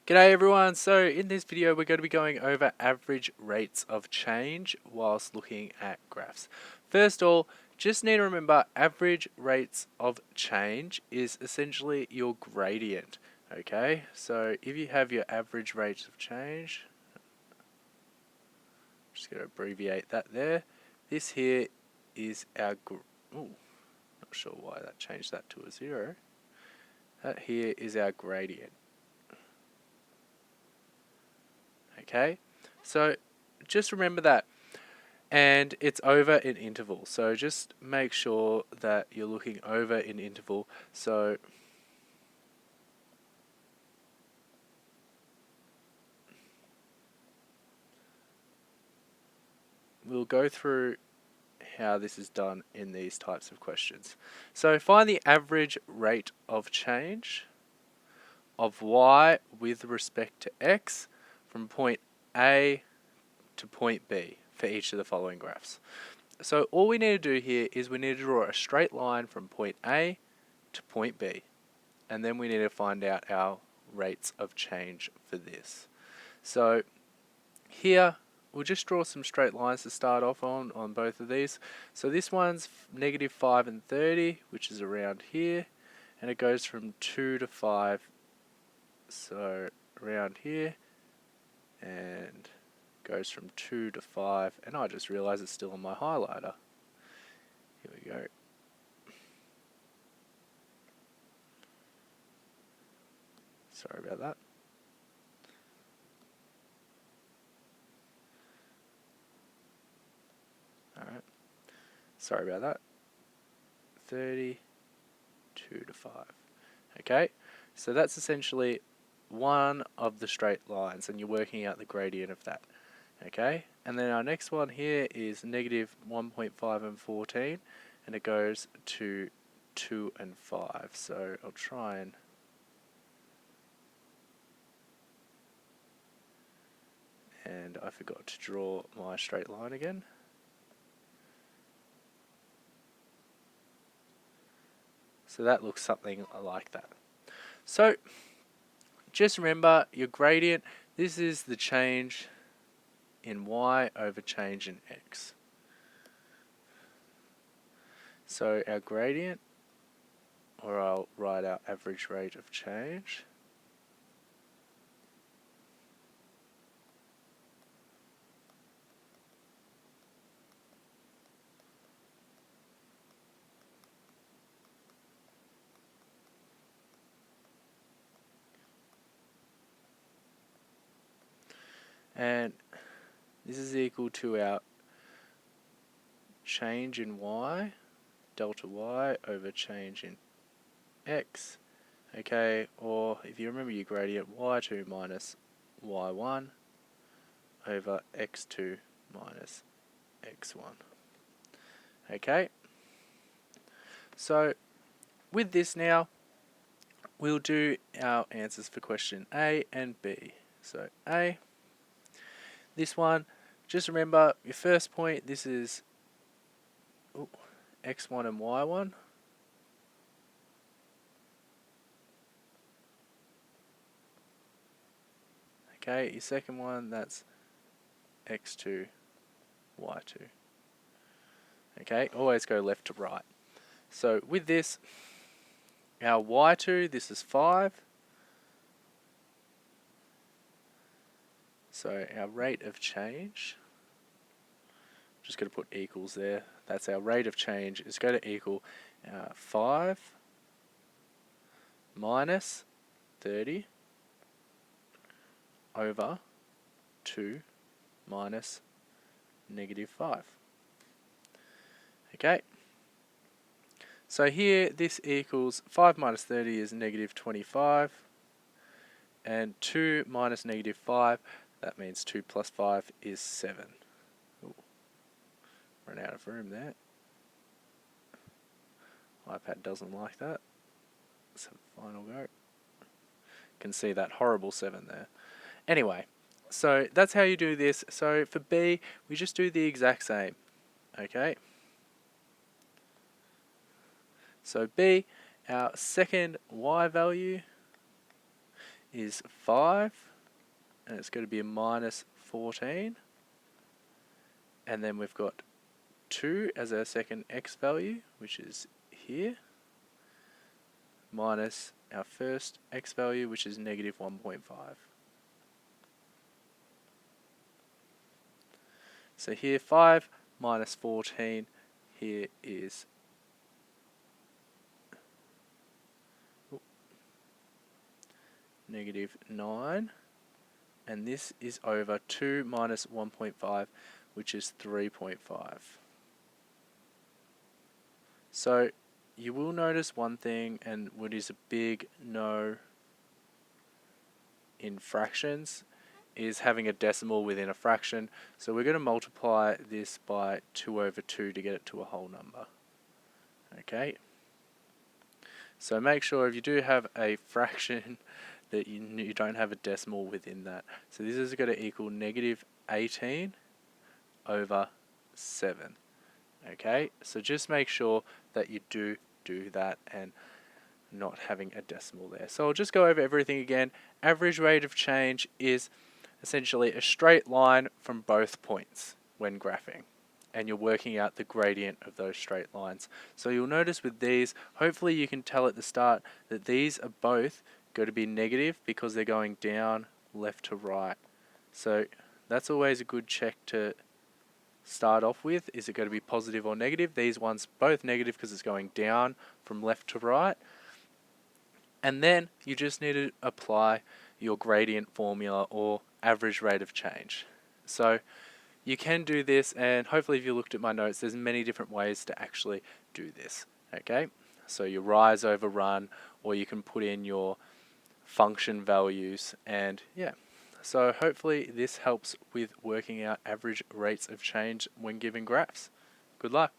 G'day everyone, so in this video we're going to be going over average rates of change whilst looking at graphs. First of all, just need to remember average rates of change is essentially your gradient, okay? So if you have your average rates of change, I'm just going to abbreviate that there. This here is our, not sure why that changed that to a 0. That here is our gradient. Okay, so just remember that, and it's over an interval, so just make sure that you're looking over an interval. So we'll go through how this is done in these types of questions. So find the average rate of change of y with respect to x from point A to point B for each of the following graphs. So all we need to do here is we need to draw a straight line from point A to point B, and then we need to find out our rates of change for this. So here we'll just draw some straight lines to start off on both of these. So this one's -5 and 30, which is around here, and it goes from 2 to 5, so around here, and goes from 2 to 5, and I just realized it's still on my highlighter. Here we go. Sorry about that. Alright, sorry about that. 30, 2 to 5. Okay, so that's essentially one of the straight lines, and you're working out the gradient of that. Okay, and then our next one here is -1.5 and 14, and it goes to 2 and 5. So I'll try and I forgot to draw my straight line again. So that looks something like that. So just remember your gradient, this is the change in y over change in x. So our gradient, or I'll write our average rate of change, and this is equal to our change in y, delta y, over change in x, okay, or if you remember your gradient, y2 minus y1 over x2 minus x1. Okay, so with this now, we'll do our answers for question A and B. So A, this one, just remember your first point, this is x1 and y1. Okay, your second one, that's x2, y2. Okay, always go left to right. So with this, our y2, this is 5. So our rate of change, just going to put equals there. That's our rate of change is going to equal 5 minus 30 over 2 minus -5. Okay. So here this equals 5 minus 30 is -25, and 2 minus -5, that means 2 plus 5 is 7. Ooh, run out of room there. iPad doesn't like that. So final go. Can see that horrible 7 there. Anyway, so that's how you do this. So for B, we just do the exact same. Okay. So B, our second y value is 5, and it's going to be a minus 14. And then we've got 2 as our second x value, which is here, minus our first x value, which is negative 1.5. So here 5 minus 14, here is negative 9, and this is over 2 minus 1.5, which is 3.5. So you will notice one thing, and what is a big no in fractions is having a decimal within a fraction. So we're going to multiply this by 2 over 2 to get it to a whole number. Okay. So make sure if you do have a fraction that you don't have a decimal within that. So this is going to equal negative 18 over 7. Okay, so just make sure that you do that and not having a decimal there. So I'll just go over everything again. Average rate of change is essentially a straight line from both points when graphing, and you're working out the gradient of those straight lines. So you'll notice with these, hopefully you can tell at the start that these are both going to be negative because they're going down left to right. So that's always a good check to start off with. Is it going to be positive or negative? These ones both negative because it's going down from left to right. And then you just need to apply your gradient formula or average rate of change. So you can do this, and hopefully if you looked at my notes, there's many different ways to actually do this. Okay, so your rise over run, or you can put in your function values, and yeah. So hopefully this helps with working out average rates of change when given graphs. Good luck.